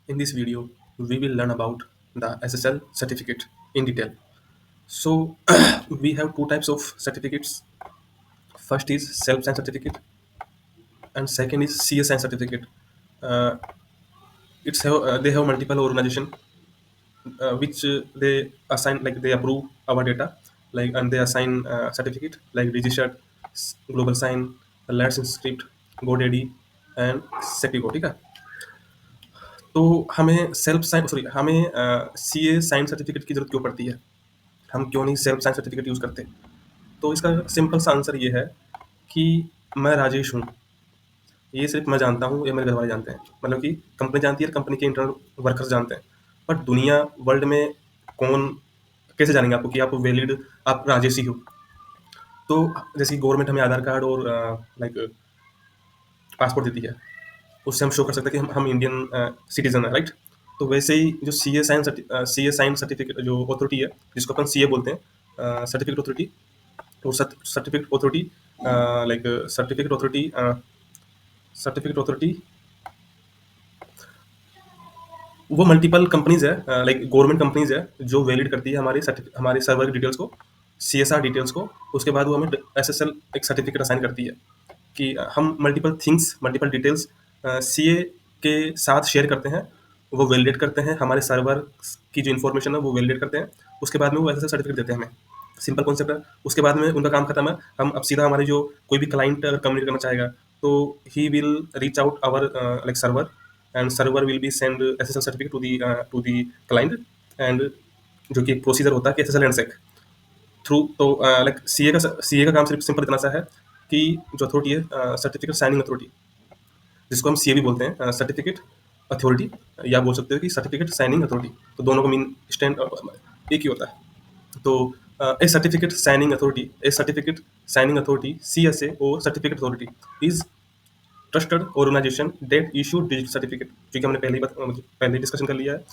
In this video, we will learn about the SSL certificate in detail. So, we have two types of certificates. First is self-signed certificate, and second is CSIgned certificate. Uh, they have multiple organization which they assign, like they approve our data, like, and they assign certificate like registered, global sign, Let's Inscript, GoDaddy, and Sectigo. ठीक है. तो हमें self sign sorry हमें CA sign certificate की जरूरत क्यों पड़ती है? हम क्यों नहीं सेल्फ साइन सर्टिफिकेट यूज करते? तो इसका सिंपल सा आंसर ये है कि मैं राजेश हूँ, ये सिर्फ मैं जानता हूँ, ये मेरे घर वाले जानते हैं, मतलब कि कंपनी जानती है, कंपनी के इंटरनल वर्कर्स जानते हैं, बट दुनिया वर्ल्ड में कौन कैसे जानेंगे आपको कि आप वैलिड, आप राजेश ही हो? तो जैसे गवर्नमेंट हमें आधार कार्ड और लाइक पासपोर्ट देती है, उससे हम शो कर सकते हैं कि हम इंडियन सिटीजन है, राइट? तो वैसे ही जो सी ए साइन सर्टिफिकेट जो अथॉरिटी है, जिसको अपन सी ए बोलते हैं, सर्टिफिकेट अथॉरिटी, और certificate authority, like certificate authority वो मल्टीपल कंपनीज है, लाइक गवर्नमेंट कंपनीज है, जो वैलिड करती है हमारे सर्वर की डिटेल्स को, सीएसआर डिटेल्स को। उसके बाद वो हमें एसएसएल एक सर्टिफिकेट असाइन करती है कि हम multiple things, multiple details CA के साथ शेयर करते हैं, वो वैलिडेट करते हैं, हमारे सर्वर की जो इन्फॉर्मेशन है वो वैलिडेट करते हैं, उसके बाद में वो एसएसएल सर्टिफिकेट देते हैं हमें। सिंपल कॉन्सेप्ट है। उसके बाद में उनका काम खत्म है, हम अब सीधा हमारे जो कोई भी क्लाइंट अगर कम्युनिकेट करना चाहेगा, तो he will reach out our like server, and server will be send SSL certificate to the client, and जो कि एक प्रोसीजर होता है कि एसएसएल एंड सेक थ्रू। तो लाइक सीए का काम सिर्फ सिंपल इतना सा है कि जो अथॉरिटी है, सर्टिफिकेट साइनिंग अथॉरिटी, जिसको हम सीए भी बोलते हैं, सर्टिफिकेट अथॉरिटी, या बोल सकते हो कि सर्टिफिकेट साइनिंग अथॉरिटी, तो दोनों का मीन स्टैंड एक ही होता है। तो a certificate signing authority, CSA, or certificate authority is trusted organization that issue digital certificate, जो कि हमने पहले ही डिस्कशन कर लिया है।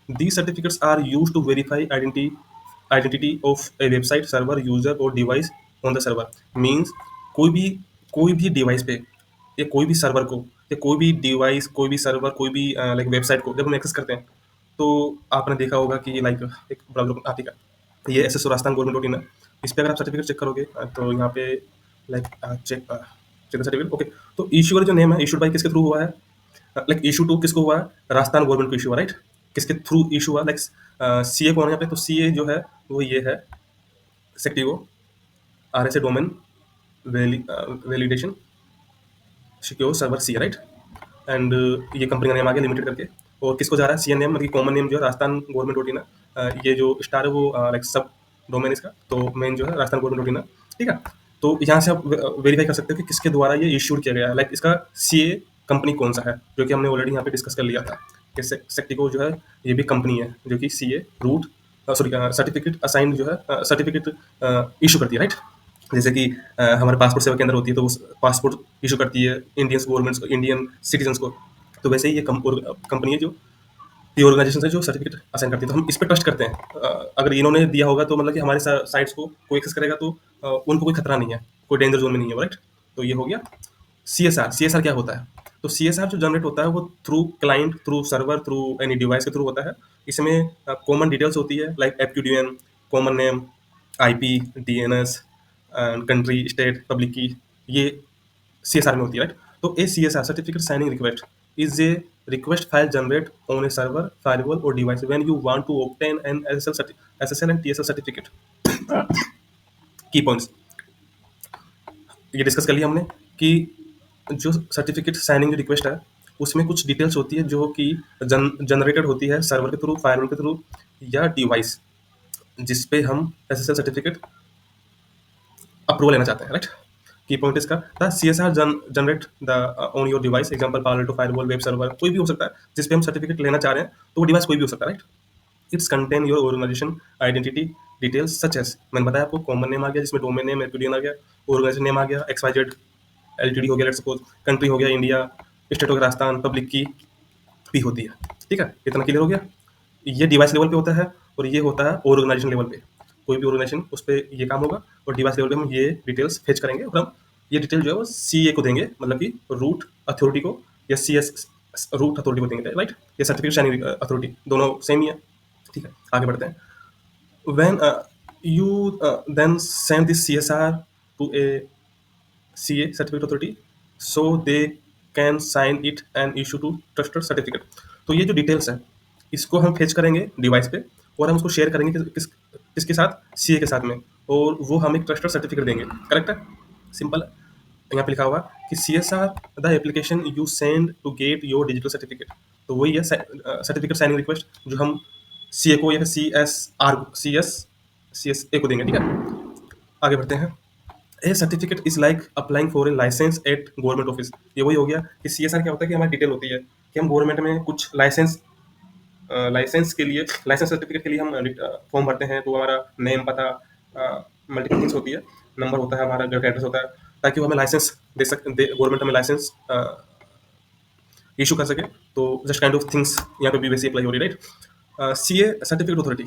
These certificates are used to verify identity of a website server, user or device on the server. Means कोई भी कोई भी डिवाइस पे, या कोई भी सर्वर को, या कोई भी डिवाइस, कोई भी सर्वर, कोई भी लाइक वेबसाइट को जब हम एक्सेस करते हैं, तो आपने देखा होगा कि लाइक एक ब्राउजर आर्टिकल, ये S S Rajasthan government dot in है। इस पर अगर आप सर्टिफिकेट चेक करोगे, तो यहाँ पे like check check certificate, okay. तो इशूअर जो नेम है, इशूड बाई किसके थ्रू हुआ है, लाइक इशू टू किसको हुआ है, राजस्थान गवर्नमेंट को इशू हुआ, राइट? किसके थ्रू इशू हुआ, लाइक सीए कौन है यहाँ पे? तो सीए जो है वो ये है, Sectigo R S A domain validation secure server C, right? And ये कंपनी का नेम आ गया लिमिटेड करके, और किसको जा रहा है? सी एन एम, मतलब कॉमन नेम जो है राजस्थान गवर्नमेंट डॉट इन है। ये जो स्टार है वो लाइक सब डोमेन इसका, तो मेन जो है राजस्थान गवर्नमेंट डॉट इन है, ठीक है। तो यहाँ से आप वेरीफाई कर सकते हो कि किसके द्वारा ये इश्यूड किया गया है, लाइक इसका सीए कंपनी कौन सा है, जो कि हमने ऑलरेडी यहाँ पे डिस्कस कर लिया था कि सेक्टिको जो है ये भी कंपनी है जो कि CA root sorry certificate assign जो है सर्टिफिकेट इशू करती है, राइट? जैसे कि हमारे पासपोर्ट सेवा केंद्र होती है, तो वो पासपोर्ट इशू करती है इंडियन गवर्नमेंट्स को, इंडियन सिटीजन्स को। तो वैसे ही ये कंपनी है जो, ये ऑर्गेनाइजेशन है जो सर्टिफिकेट असाइन करती है, तो हम इस पे ट्रस्ट करते हैं। अगर इन्होंने दिया होगा तो मतलब कि हमारे साइट्स को कोई एक्सेस करेगा तो उनको कोई खतरा नहीं है, कोई डेंजर जोन में नहीं है, राइट? तो ये हो गया सीएसआर। सीएसआर क्या होता है? तो सीएसआर जो जनरेट होता है वो through client, through server, through any device के थ्रू होता है। इसमें कॉमन डिटेल्स होती है, like FQDN, common name, IP, DNS, country, state, public key, ये सीएसआर में होती है, राइट? तो a CSR certificate signing request is a request file generated on a server, firewall or device when you want to obtain an SSL and TSL certificate. की points ये discuss कर लिया हमने कि जो सर्टिफिकेट साइनिंग रिक्वेस्ट है उसमें कुछ डिटेल्स होती है जो कि जनरेटेड होती है सर्वर के थ्रू, फायरवॉल के थ्रू, या डिवाइस जिस पे हम एसएसएल सर्टिफिकेट अप्रूवल लेना चाहते हैं, राइट? की पॉइंट इसका the CSR generate the on your device, example parlour to firewall, web server, कोई भी हो सकता है जिस पे हम सर्टिफिकेट लेना चाह रहे हैं, तो वो डिवाइस कोई भी हो सकता है, right? It's contain your organisation identity details such as, मैंने बताया आपको कॉमन नेम आ गया जिसमें डोमेन नेम, एपीडीएन आ गया, ऑर्गेनाइजेशन नेम आ गया, XYZ एलटीडी हो गया, लेट्स सपोज, कंट्री हो गया इंडिया, स्टेट हो गया राजस्थान, पब्लिक की भी होती है, ठीक है? इतना क्लियर हो गया। ये डिवाइस लेवल पे होता है, और ये होता है ऑर्गेनाइजेशन लेवल पे, कोई भी ऑर्गेनाइजेशन उस पर ये काम होगा, और डिवाइस लेवल पे हम ये डिटेल्स फेच करेंगे, और हम ये डिटेल जो है वो सीए को देंगे, मतलब कि रूट अथॉरिटी को, या रूट अथॉरिटी को देंगे, राइट? ये सर्टिफिकेट साइनिंग अथॉरिटी दोनों सेम ही है, ठीक है? आगे बढ़ते हैं। When you then send this CSR to a CA certificate authority, so they can sign it and issue to trusted certificate. तो ये जो डिटेल्स है इसको हम फेच करेंगे डिवाइस पे और हम उसको शेयर करेंगे किसके साथ? सीए के साथ में, और वो हमें ट्रस्टेड सर्टिफिकेट देंगे। करेक्ट है? सिंपल है। यहाँ पे लिखा होगा कि CSR the application you send to get your digital certificate. तो वही है सर्टिफिकेट साइनिंग रिक्वेस्ट जो हम सीए को या फिर CSA को देंगे, ठीक है? आगे बढ़ते हैं। A certificate is like applying for a licence at government office. ये वही हो गया कि CSR क्या होता है कि हमारी डिटेल होती है कि हम गवर्नमेंट में कुछ लाइसेंस के लिए, लाइसेंस सर्टिफिकेट के लिए हम फॉर्म भरते हैं, तो हमारा नेम, पता, मल्टीपल थिंग्स होती है, नंबर होता है, हमारा घर का एड्रेस होता है, ताकि वो हमें लाइसेंस दे गवर्नमेंट हमें लाइसेंस इशू कर सके। तो जस्ट काइंड ऑफ थिंग्स यहाँ पे भी वैसे अप्लाई हो रही है, राइट? सीए सर्टिफिकेट अथॉरिटी,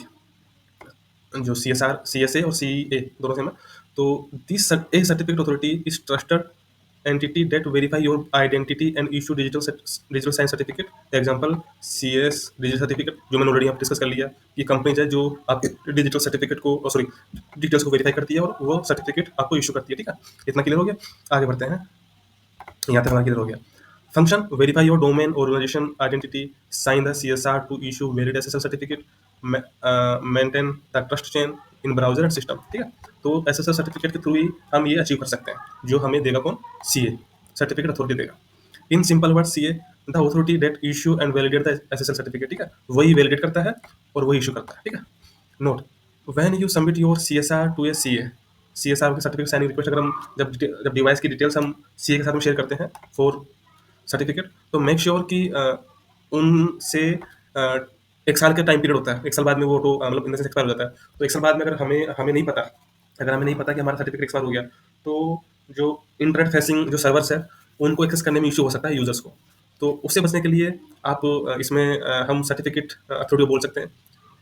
जो CSR, CSA और CA दोनों सेम है। तो this A certificate authority is trusted entity that verify your identity and issue digital sign certificate. Example CS digital certificate, जो मैंने ऑलरेडी यहाँ डिस्कस कर लिया। ये कंपनी है जो आपके डिजिटल सर्टिफिकेट को, सॉरी, डिटेल्स को वेरीफाई करती है और वो सर्टिफिकेट आपको इशू करती है, ठीक है? इतना क्लियर हो गया? आगे बढ़ते हैं। यहाँ तक हमारा क्लियर हो गया। Function verify your domain organisation identity, sign the CSR to issue valid SSL certificate, maintain the trust chain in browser and system, ठीक है? तो SSL सर्टिफिकेट के थ्रू ही हम ये अचीव कर सकते हैं, जो हमें देगा कौन? CA सर्टिफिकेट अथॉरिटी देगा। In simple word, CA the authority that issue and validate the SSL certificate, ठीक है? वही वैलिडेट करता है और वही इशू करता है, ठीक है? Note, when you submit your CSR to a CSR के सर्टिफिकेट साइनिंग रिक्वेस्ट, अगर हम जब डिवाइस की डिटेल्स हम CA के साथ में शेयर करते हैं फॉर सर्टिफिकेट, तो मेक श्योर कि उनसे 1 साल का टाइम पीरियड होता है। 1 साल बाद में वो ऑटो मतलब इन द सेंस एक्सपायर हो जाता है। तो 1 साल बाद में अगर हमें नहीं पता, अगर हमें नहीं पता कि हमारा सर्टिफिकेट एक्सपायर हो गया, तो जो इंटरनेट फेसिंग जो सर्वर्स है उनको एक्सेस करने में इशू हो सकता है यूजर्स को। तो उससे बचने के लिए आप इसमें हम सर्टिफिकेट अथॉरिटी को बोल सकते हैं,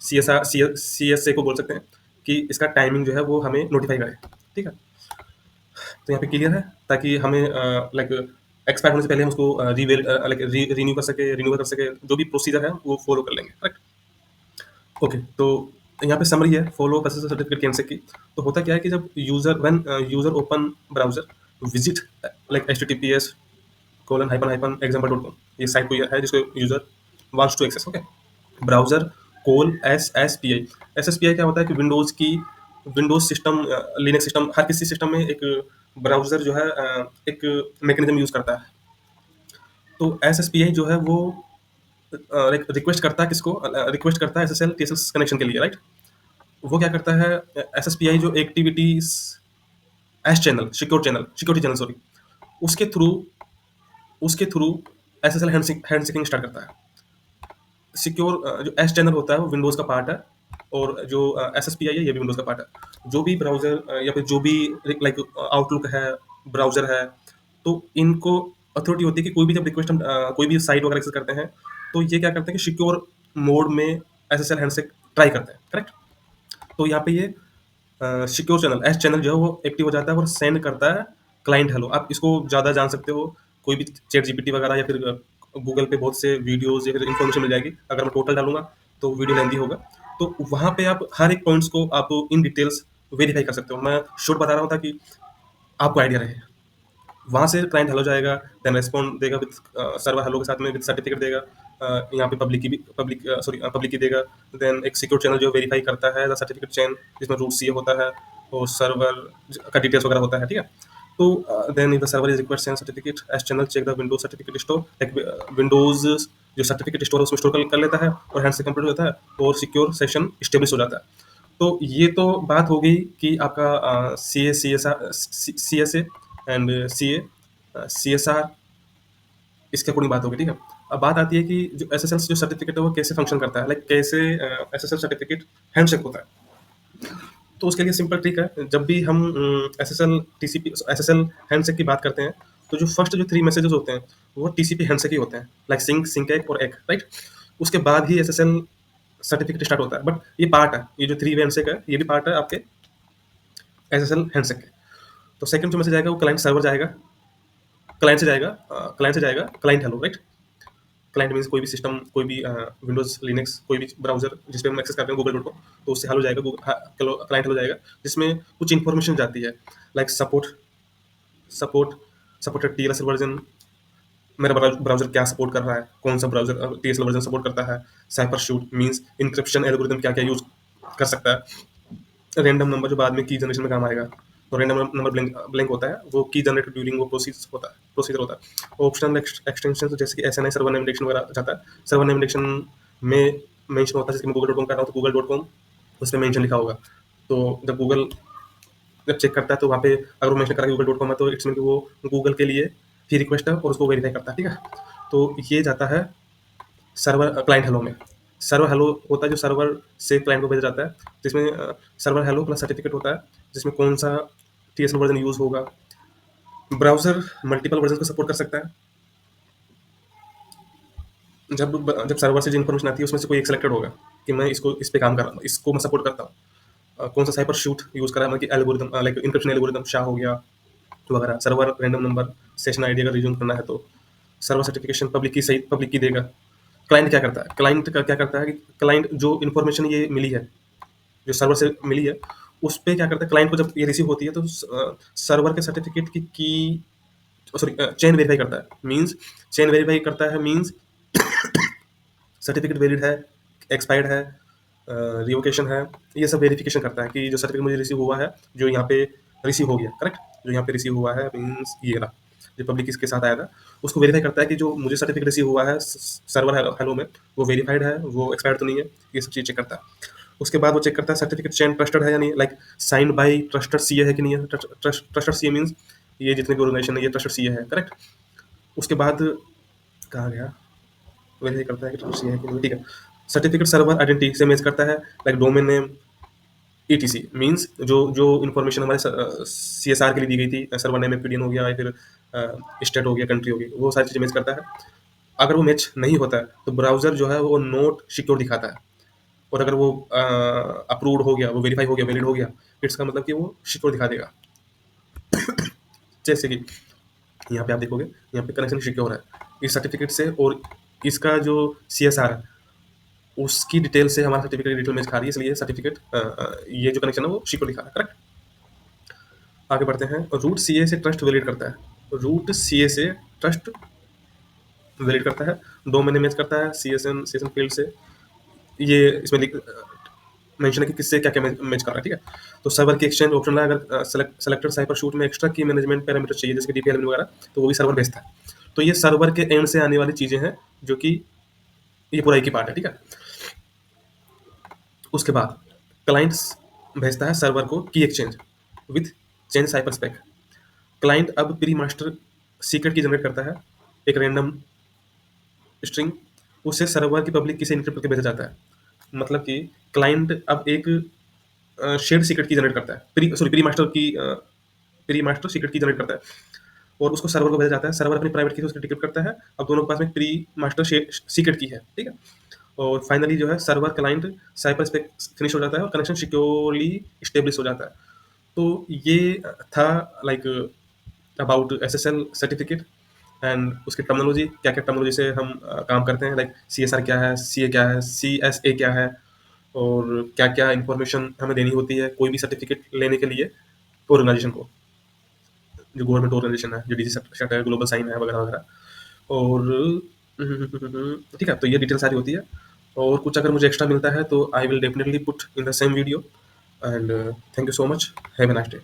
CSA को बोल सकते हैं कि इसका टाइमिंग जो है वो हमें नोटिफाई करे, ठीक है? तो यहाँ पे क्लियर है, ताकि हमें लाइक एक्सपायर होने से पहले हम उसको रिन्यू कर सके, जो भी प्रोसीजर है वो फॉलो कर लेंगे, करेक्ट? ओके, तो यहाँ पे समरी है फॉलो एसएसएल सर्टिफिकेट कैंसिल की। तो होता क्या है कि जब user open browser visit like https://example.com, ये साइट कोई है जिसको user wants to access, okay? Browser call SSPI क्या होता है कि विंडोज सिस्टम, लिनक्स सिस्टम, हर किसी सिस्टम में एक ब्राउजर जो है एक मैकेनिज्म यूज करता है। तो SSPI जो है वो रिक्वेस्ट करता है किसको? रिक्वेस्ट करता है SSL TSL कनेक्शन के लिए, राइट? वो क्या करता है? SSPI जो एक्टिविटीज सिक्योरिटी चैनल सॉरी, उसके थ्रू SSL हैंडशेकिंग स्टार्ट करता है। सिक्योर जो एस चैनल होता है वो विंडोज का पार्ट है, और जो SSPI है ये भी विंडोज का पार्ट है। जो भी ब्राउजर या फिर जो भी लाइक आउटलुक है, ब्राउजर है, तो इनको अथॉरिटी होती है कि कोई भी जब रिक्वेस्ट हम कोई भी साइट वगैरह एक्सेस करते हैं, तो ये क्या करते हैं कि सिक्योर मोड में SSL हैंडशेक ट्राई करते हैं, करेक्ट? तो यहाँ पे ये सिक्योर चैनल एस चैनल जो है वो एक्टिव हो जाता है और सेंड करता है क्लाइंट हेलो। आप इसको ज़्यादा जान सकते हो, कोई भी चैट जीपीटी वगैरह या फिर गूगल पे बहुत से वीडियोस या फिर इन्फॉर्मेशन मिल जाएगी। अगर मैं टोटल डालूंगा तो वीडियो लेंदी होगा, तो वहाँ पे आप हर एक पॉइंट्स को आप इन डिटेल्स वेरीफाई कर सकते हो। मैं शॉर्ट बता रहा हूँ ताकि आपको आइडिया रहे। वहाँ से क्लाइंट हेलो जाएगा, देन रेस्पॉन्ड देगा विद सर्वर हेलो के साथ में विद सर्टिफिकेट देगा। यहाँ पे पब्लिक की देगा। देन एक सिक्योर चैनल जो वेरीफाई करता है द सर्टिफिकेट चेन, जिसमें रूट सीए होता है और सर्वर का डिटेल्स वगैरह होता है, ठीक है? तो then if the server is required send certificate as channel check the Windows certificate store, like Windows जो सर्टिफिकेट स्टोर है उसमें स्टोर कर लेता है और हैंड से कंप्लीट हो जाता है और सिक्योर सेशन स्टेब्लिश हो जाता है। तो ये तो बात हो गई कि आपका CSA एंड CSR, इसके अकॉर्डिंग बात होगी, ठीक है? अब बात आती है कि जो SSL जो सर्टिफिकेट है वो कैसे फंक्शन करता है, लाइक कैसे SSL सर्टिफिकेट हैंडशेक होता है। तो उसके लिए सिंपल ट्रिक है, जब भी हम SSL हैंडशेक की बात करते हैं, तो जो फर्स्ट जो 3 मैसेजेस होते हैं वो TCP हैंडशेक ही होते हैं, लाइक सिंक एक और एक, राइट? उसके बाद ही SSL सर्टिफिकेट स्टार्ट होता है। बट ये पार्ट है, ये जो 3 वे हैंडशेक है ये भी पार्ट है आपके SSL हैंडशेक के। तो सेकंड जो मैसेज आएगा वो क्लाइंट सर्वर जाएगा, क्लाइंट से जाएगा client hello, right? Client means कोई भी सिस्टम, कोई भी विंडोज, लिनक्स, कोई भी ब्राउजर जिस पे हम एक्सेस करते हैं google.com, तो उससे हेलो जाएगा, क्लाइंट हेलो जाएगा, जिसमें कुछ इन्फॉर्मेशन जाती है, like support supported TLS version, मेरा ब्राउजर क्या सपोर्ट कर रहा है, कौन सा ब्राउजर टीएसएल वर्जन सपोर्ट करता है, साइपर शूट मीन्स इंक्रिप्शन एल्गोरिथम क्या क्या यूज कर सकता है, रैंडम नंबर जो बाद में की जनरेशन में काम आएगा, तो रैंडम नंबर ब्लैंक होता है, वो की जनरेट ड्यूरिंग वो प्रोसीजर होता है। ऑप्शनल एक्सटेंशन जैसे कि एसएनआई सर्वर नेम इंडेक्शन वगैरह जाता है, सर्वर नेम इंडेक्शन में मेंशन होता है, जैसे कि मैं गूगल.com कर रहा हूँ तो गूगल.com उस पर मेंशन लिखा होगा, तो जब गूगल जब चेक करता है तो वहाँ पे अगर वो मेंशन करा गूगल.com है तो इट्स मीन कि वो गूगल के लिए ही रिक्वेस्ट है और उसको वेरीफाई करता है, ठीक है। तो ये जाता है सर्वर क्लाइंट हेलो में। सर्वर हेलो होता है जो सर्वर से क्लाइंट को भेजा जाता है, जिसमें सर्वर हेलो प्लस सर्टिफिकेट होता है, जिसमें कौन सा टीएसएल वर्जन यूज होगा, ब्राउजर मल्टीपल वर्जन को सपोर्ट कर सकता है, जब जब सर्वर से जो इन्फॉर्मेशन आती है उसमें से कोई एक सेलेक्टेड होगा कि मैं इसको इस पे काम कर रहा हूँ, इसको मैं सपोर्ट करता हूँ, कौन सा साइपर शूट यूज करा है, मतलब algorithm like encryption algorithm SHA हो गया वगैरह, server random number, session ID अगर रिज्यूम करना है तो, सर्वर सर्टिफिकेशन पब्लिक की सही पब्लिक की देगा। क्लाइंट क्या करता है, क्लाइंट का क्या करता है कि क्लाइंट जो इन्फॉर्मेशन ये मिली है, जो सर्वर से मिली है, उस पे क्या करता है, क्लाइंट को जब ये रिसीव होती है तो सर्वर के सर्टिफिकेट की सॉरी चेन वेरीफाई करता है, मींस चेन वेरीफाई करता है मींस सर्टिफिकेट वैलिड है, एक्सपायर्ड है, रिवोकेशन है, ये सब वेरिफिकेशन करता है कि जो सर्टिफिकेट मुझे रिसीव हुआ है, जो यहाँ पे रिसीव हो गया, करेक्ट, जो यहाँ पे रिसीव हुआ है मीन्स ये रहा, जो पब्लिक इसके साथ आया था, उसको वेरीफाई करता है कि जो मुझे सर्टिफिकेट रिसीव हुआ है सर्वर हेलो में, वो वेरीफाइड है, वो एक्सपायर्ड तो नहीं है, ये सब चीज़ चेक करता है। उसके बाद वो चेक करता है सर्टिफिकेट चेन ट्रस्टेड है या नहीं, like signed by trusted CA है कि नहीं है, ट्रस्टेड सीए मीन्स ये जितने भी ऑर्गेनाइजेशन है ये ट्रस्टेड सीए है, करेक्ट। उसके बाद कहा गया वेरीफाई करता है कि ट्रस्टेड सीए है कि नहीं, ठीक है। सर्टिफिकेट सर्वर आइडेंटिटी से मैच करता है, like domain name, etc means जो जो इन्फॉर्मेशन हमारे सीएसआर के लिए दी गई थी, सर्वर नेम एपीडीएन हो गया या फिर स्टेट हो गया, कंट्री हो गई, वो सारी चीज़ें मैच करता है। अगर वो मैच नहीं होता है तो ब्राउजर जो है वो नोट सिक्योर दिखाता है, और अगर वो अप्रूव्ड हो गया, वो वेरीफाई हो गया, वैलिड हो गया, इसका मतलब कि वो सिक्योर दिखा देगा। जैसे कि यहाँ पे आप देखोगे, यहाँ पे कनेक्शन सिक्योर है इस सर्टिफिकेट से, और इसका जो सीएसआर है उसकी डिटेल से हमारा सर्टिफिकेट डिटेल मैच खा रही है, इसलिए सर्टिफिकेट ये जो कनेक्शन है वो सिक्योर दिखा रहा है, करेक्ट। आगे बढ़ते हैं, रूट सीए से ट्रस्ट वैलिड करता है, रूट सीए से ट्रस्ट वैलिड करता है, दो महीने मैच करता है सीएसएन सीएसएन फील्ड से, ये इसमें मेंशन है कि किससे क्या क्या मैच कर रहा है, ठीक है। तो सर्वर की एक्सचेंज ऑप्शन है, अगर सेलेक्टेड साइपर शूट में एक्स्ट्रा की मैनेजमेंट पैरामीटर चाहिए जैसे कि डीपीएल वगैरह, तो वो भी सर्वर भेजता है। तो ये सर्वर के एंड से आने वाली चीजें हैं, जो कि ये पूरा एक ही पार्ट है, ठीक है। उसके बाद क्लाइंट्स भेजता है सर्वर को key exchange with change cipher spec. Client अब pre master secret key generate करता है, एक रैंडम स्ट्रिंग, उसे सर्वर की पब्लिक की से इनक्रिप्ट करके भेजा जाता है। मतलब कि क्लाइंट अब एक शेयर्ड सीक्रेट की जनरेट करता है, pre master secret key generate करता है, और उसको सर्वर को भेजा जाता है, सर्वर अपनी प्राइवेट की उसको डिक्रिप्ट करता है। अब दोनों के पास में प्री मास्टर सीक्रेट की है, ठीक है। और फाइनली जो है सर्वर क्लाइंट साइपर स्पेक फिनिश हो जाता है और कनेक्शन सिक्योरली स्टेब्लिश हो जाता है। तो ये था like about SSL certificate and उसकी टर्मिनोलॉजी, क्या क्या टर्मिनोलॉजी से हम काम करते हैं, लाइक सीएसआर क्या है, सीए क्या है, सीएसए क्या है, और क्या क्या इन्फॉर्मेशन हमें देनी होती है कोई भी सर्टिफिकेट लेने के लिए ऑर्गेनाइजेशन को, जो गवर्नमेंट ऑर्गेनाइजेशन है, जो डीजी सेट है, ग्लोबल साइन है वगैरह वगैरह। और ठीक है, तो ये डिटेल सारी होती है, और कुछ अगर मुझे एक्स्ट्रा मिलता है तो I will definitely put in the same video, and thank you so much, have a nice day.